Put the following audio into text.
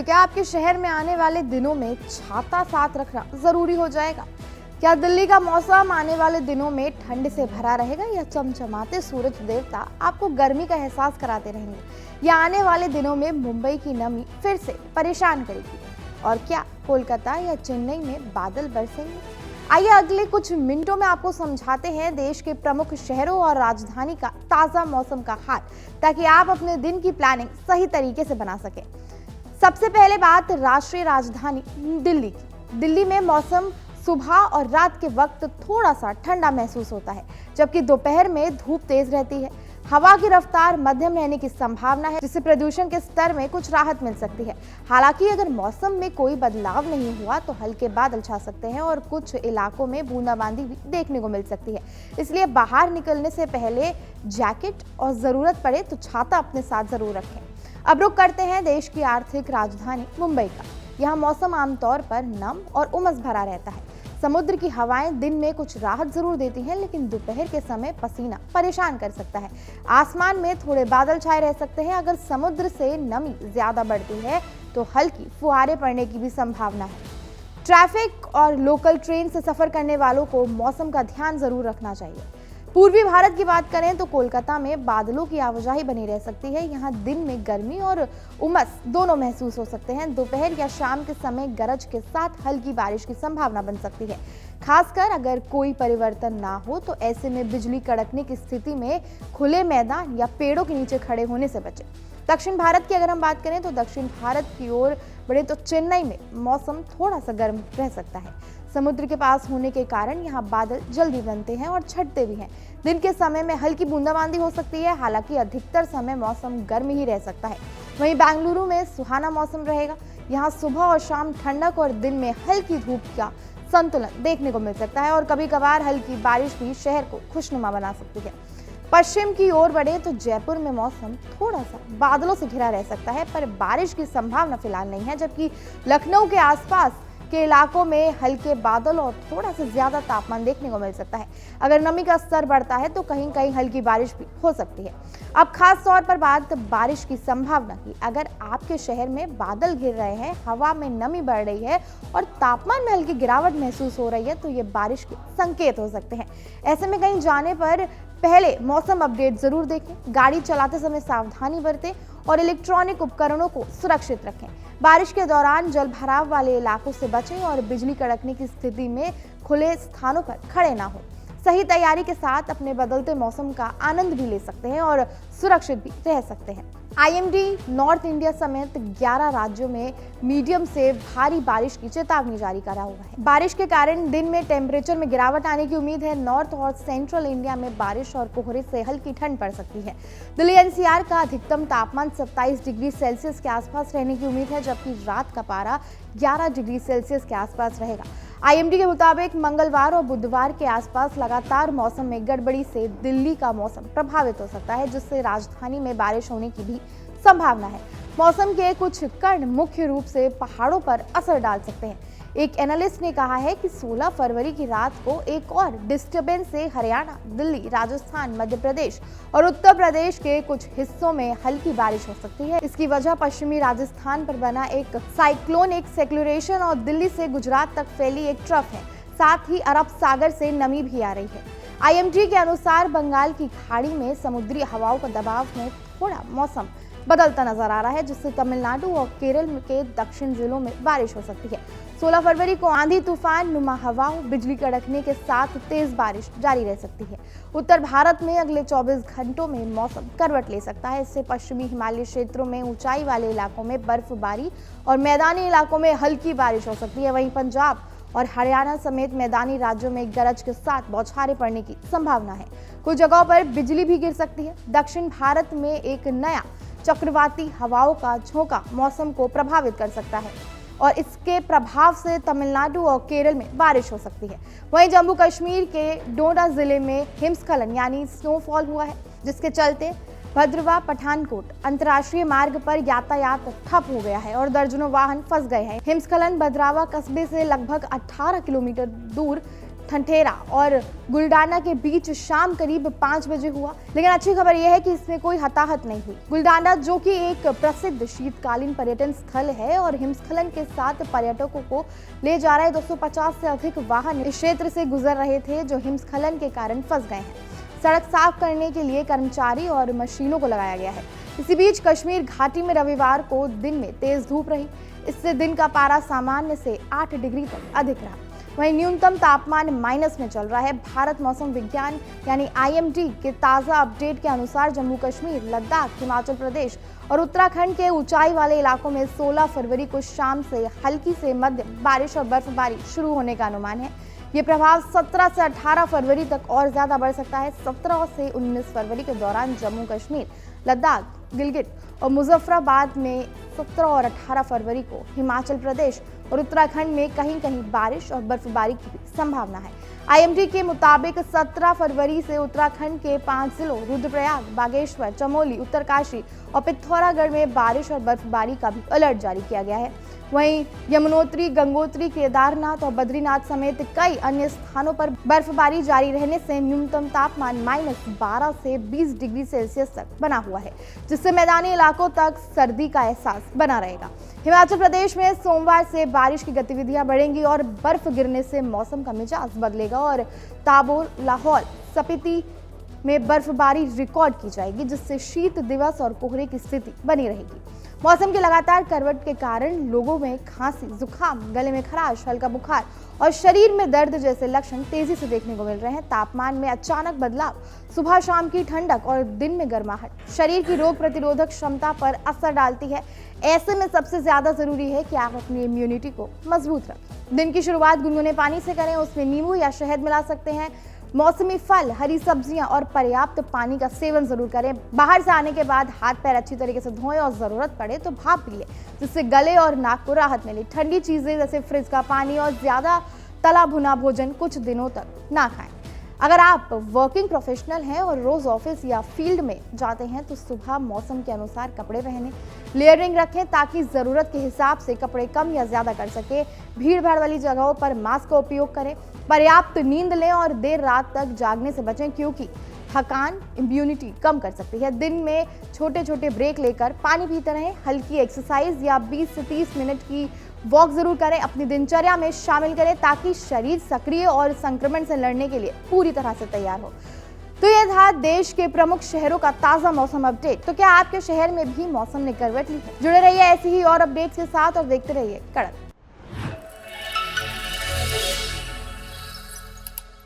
क्या आपके शहर में आने वाले दिनों में छाता साथ रखना जरूरी हो जाएगा? क्या दिल्ली का मौसम आने वाले दिनों में ठंड से भरा रहेगा या चमचमाते सूरज देवता आपको गर्मी का एहसास कराते रहेंगे? या आने वाले दिनों में मुंबई की नमी फिर से परेशान करेगी? और क्या कोलकाता या चेन्नई में बादल बरसेंगे? आइए अगले कुछ मिनटों में आपको समझाते हैं देश के प्रमुख शहरों और राजधानी का ताजा मौसम का हाल, ताकि आप अपने दिन की प्लानिंग सही तरीके से बना सकें। सबसे पहले बात राष्ट्रीय राजधानी दिल्ली की। दिल्ली में मौसम सुबह और रात के वक्त थोड़ा सा ठंडा महसूस होता है, जबकि दोपहर में धूप तेज रहती है। हवा की रफ्तार मध्यम रहने की संभावना है, जिससे प्रदूषण के स्तर में कुछ राहत मिल सकती है। हालांकि अगर मौसम में कोई बदलाव नहीं हुआ तो हल्के बादल छा सकते हैं और कुछ इलाकों में बूंदाबांदी भी देखने को मिल सकती है। इसलिए बाहर निकलने से पहले जैकेट और जरूरत पड़े तो छाता अपने साथ जरूर रखें। अब रुख करते हैं देश की आर्थिक राजधानी मुंबई का। यहाँ मौसम आमतौर पर नम और उमस भरा रहता है। समुद्र की हवाएं दिन में कुछ राहत जरूर देती हैं, लेकिन दोपहर के समय पसीना परेशान कर सकता है। आसमान में थोड़े बादल छाए रह सकते हैं। अगर समुद्र से नमी ज्यादा बढ़ती है तो हल्की फुहारें पड़ने की भी संभावना है। ट्रैफिक और लोकल ट्रेन से सफर करने वालों को मौसम का ध्यान जरूर रखना चाहिए। पूर्वी भारत की बात करें तो कोलकाता में बादलों की आवाजाही बनी रह सकती है। यहाँ दिन में गर्मी और उमस दोनों महसूस हो सकते हैं। दोपहर या शाम के समय गरज के साथ हल्की बारिश की संभावना बन सकती है। खासकर अगर कोई परिवर्तन ना हो तो ऐसे में बिजली कड़कने की स्थिति में खुले मैदान या पेड़ों के नीचे खड़े होने से बचें। दक्षिण भारत की अगर हम बात करें तो दक्षिण भारत की ओर बढ़े तो चेन्नई में मौसम थोड़ा सा गर्म रह सकता है। समुद्र के पास होने के कारण यहाँ बादल जल्दी बनते हैं और छटते भी हैं। दिन के समय में हल्की बूंदाबांदी हो सकती है, हालांकि अधिकतर समय मौसम गर्म ही रह सकता है। वहीं बेंगलुरु में सुहाना मौसम रहेगा। यहाँ सुबह और शाम ठंडक और दिन में हल्की धूप का संतुलन देखने को मिल सकता है और कभी कभार हल्की बारिश भी शहर को खुशनुमा बना सकती है। पश्चिम की ओर बढ़े तो जयपुर में मौसम थोड़ा सा बादलों से घिरा रह सकता है, पर बारिश की संभावना फिलहाल नहीं है। जबकि लखनऊ के आसपास के इलाकों में हल्के बादल और थोड़ा सा ज्यादा तापमान देखने को मिल सकता है। अगर नमी का स्तर बढ़ता है तो कहीं कहीं हल्की बारिश भी हो सकती है। अब खास तौर पर बात बारिश की संभावना की। अगर आपके शहर में बादल घिर रहे हैं, हवा में नमी बढ़ रही है और तापमान में हल्की गिरावट महसूस हो रही है तो ये बारिश के संकेत हो सकते हैं। ऐसे में कहीं जाने पर पहले मौसम अपडेट जरूर देखें। गाड़ी चलाते समय सावधानी बरतें और इलेक्ट्रॉनिक उपकरणों को सुरक्षित रखें। बारिश के दौरान जल भराव वाले इलाकों से बचें और बिजली कड़कने की स्थिति में खुले स्थानों पर खड़े ना हो। सही तैयारी के साथ अपने बदलते मौसम का आनंद भी ले सकते हैं और सुरक्षित भी रह सकते हैं। IMD नॉर्थ इंडिया समेत 11 राज्यों में मीडियम से भारी बारिश की चेतावनी जारी करा हुआ है। बारिश के कारण दिन में टेम्परेचर में गिरावट आने की उम्मीद है। नॉर्थ और सेंट्रल इंडिया में बारिश और कोहरे से हल्की ठंड पड़ सकती है। दिल्ली NCR का अधिकतम तापमान 27 डिग्री सेल्सियस के आसपास रहने की उम्मीद है, जबकि रात का पारा 11 डिग्री सेल्सियस के आसपास रहेगा। IMD के मुताबिक मंगलवार और बुधवार के आसपास लगातार मौसम में गड़बड़ी से दिल्ली का मौसम प्रभावित हो सकता है, जिससे राजधानी में बारिश होने की भी संभावना है। मौसम के कुछ कण मुख्य रूप से पहाड़ों पर असर डाल सकते हैं। एक एनालिस्ट ने कहा है कि 16 फरवरी की रात को एक और डिस्टर्बेंस से हरियाणा, दिल्ली, राजस्थान, मध्य प्रदेश और उत्तर प्रदेश के कुछ हिस्सों में हल्की बारिश हो सकती है। इसकी वजह पश्चिमी राजस्थान पर बना एक साइक्लोनिक सर्कुलेशन और दिल्ली से गुजरात तक फैली एक ट्रफ है। साथ ही अरब सागर से नमी भी आ रही है। IMD के अनुसार बंगाल की खाड़ी में समुद्री हवाओं का दबाव में थोड़ा मौसम बदलता नजर आ रहा है, जिससे तमिलनाडु और केरल के दक्षिण जिलों में बारिश हो सकती है। 16 फरवरी को आंधी तूफान, नुमा हवाओं, बिजली कड़कने के साथ तेज बारिश जारी रह सकती है। उत्तर भारत में अगले 24 घंटों में मौसम करवट ले सकता है। इससे पश्चिमी हिमालय क्षेत्रों में ऊंचाई वाले इलाकों में बर्फबारी और मैदानी इलाकों में हल्की बारिश हो सकती है। वहीं पंजाब और हरियाणा समेत मैदानी राज्यों में गरज के साथ बौछारें पड़ने की संभावना है। कुछ जगहों पर बिजली भी गिर सकती है। दक्षिण भारत में एक नया चक्रवाती हवाओं का झोंका मौसम को प्रभावित कर सकता है और इसके प्रभाव से तमिलनाडु और केरल में बारिश हो सकती है। वहीं जम्मू कश्मीर के डोडा जिले में हिमस्खलन यानी स्नोफॉल हुआ है, जिसके चलते भद्रवा पठानकोट अंतर्राष्ट्रीय मार्ग पर यातायात ठप हो गया है और दर्जनों वाहन फंस गए हैं। हिमस्खलन भद्रावा कस्बे से लगभग 18 किलोमीटर दूर ठंठेरा और गुलडाना के बीच शाम करीब 5 बजे हुआ। लेकिन अच्छी खबर यह है कि इसमें कोई हताहत नहीं हुई। गुलडाना, जो कि एक प्रसिद्ध शीतकालीन पर्यटन स्थल है और हिमस्खलन के साथ पर्यटकों को ले जा रहे 250 से अधिक वाहन इस क्षेत्र से गुजर रहे थे, जो हिमस्खलन के कारण फंस गए हैं। सड़क साफ करने के लिए कर्मचारी और मशीनों को लगाया गया है। इसी बीच कश्मीर घाटी में रविवार को दिन में तेज धूप रही। इससे दिन का पारा सामान्य से 8 डिग्री तक अधिक रहा। वहीं न्यूनतम तापमान माइनस में चल रहा है। भारत मौसम विज्ञान यानी IMD के ताज़ा अपडेट के अनुसार जम्मू कश्मीर, लद्दाख, हिमाचल प्रदेश और उत्तराखंड के ऊंचाई वाले इलाकों में 16 फरवरी को शाम से हल्की से मध्यम बारिश और बर्फबारी शुरू होने का अनुमान है। ये प्रभाव 17 से 18 फरवरी तक और ज्यादा बढ़ सकता है। 17 से 19 फरवरी के दौरान जम्मू कश्मीर, लद्दाख, गिलगित और मुजफ्फराबाद में, 17 और 18 फरवरी को हिमाचल प्रदेश और उत्तराखंड में कहीं कहीं बारिश और बर्फबारी की भी संभावना है। IMD के मुताबिक 17 फरवरी से उत्तराखंड के 5 जिलों रुद्रप्रयाग, बागेश्वर, चमोली, उत्तरकाशी और पिथौरागढ़ में बारिश और बर्फबारी का भी अलर्ट जारी किया गया है। वहीं यमुनोत्री, गंगोत्री, केदारनाथ और बद्रीनाथ समेत कई अन्य स्थानों पर बर्फबारी जारी रहने से न्यूनतम तापमान -12 से 20 डिग्री सेल्सियस तक बना हुआ है, जिससे मैदानी इलाकों तक सर्दी का एहसास बना रहेगा। हिमाचल प्रदेश में सोमवार से बारिश की गतिविधियां बढ़ेंगी और बर्फ गिरने से मौसम का मिजाज बदलेगा और ताबोर, लाहौल, स्पीति में बर्फबारी रिकॉर्ड की जाएगी, जिससे शीत दिवस और कोहरे की स्थिति बनी रहेगी। मौसम की लगातार करवट के कारण लोगों में खांसी, जुकाम, गले में खराश, हल्का बुखार और शरीर में दर्द जैसे लक्षण तेजी से देखने को मिल रहे हैं। तापमान में अचानक बदलाव, सुबह शाम की ठंडक और दिन में गर्माहट शरीर की रोग प्रतिरोधक क्षमता पर असर डालती है। ऐसे में सबसे ज्यादा जरूरी है कि आप अपनी इम्यूनिटी को मजबूत रखें। दिन की शुरुआत गुनगुने पानी से करें, उसमें नींबू या शहद मिला सकते हैं। मौसमी फल, हरी सब्जियां और पर्याप्त पानी का सेवन जरूर करें। बाहर से आने के बाद हाथ पैर अच्छी तरीके से धोएं और जरूरत पड़े तो भाप पी लें, जिससे गले और नाक को राहत मिले। ठंडी चीजें जैसे फ्रिज का पानी और ज्यादा तला भुना भोजन कुछ दिनों तक ना खाएं। अगर आप वर्किंग प्रोफेशनल हैं और रोज ऑफिस या फील्ड में जाते हैं तो सुबह मौसम के अनुसार कपड़े पहनें, लेयरिंग रखें ताकि जरूरत के हिसाब से कपड़े कम या ज्यादा कर सके। भीड़ भाड़ वाली जगहों पर मास्क का उपयोग करें। पर्याप्त नींद लें और देर रात तक जागने से बचें, क्योंकि थकान इम्यूनिटी कम कर सकती है। दिन में छोटे छोटे ब्रेक लेकर पानी पीते रहें। हल्की एक्सरसाइज या 20 से 30 मिनट की वॉक जरूर करें, अपनी दिनचर्या में शामिल करें ताकि शरीर सक्रिय और संक्रमण से लड़ने के लिए पूरी तरह से तैयार हो। तो यह था देश के प्रमुख शहरों का ताजा मौसम अपडेट। तो क्या आपके शहर में भी मौसम ने करवट ली है? जुड़े रहिए ऐसी ही और अपडेट्स के साथ और देखते रहिए कड़क।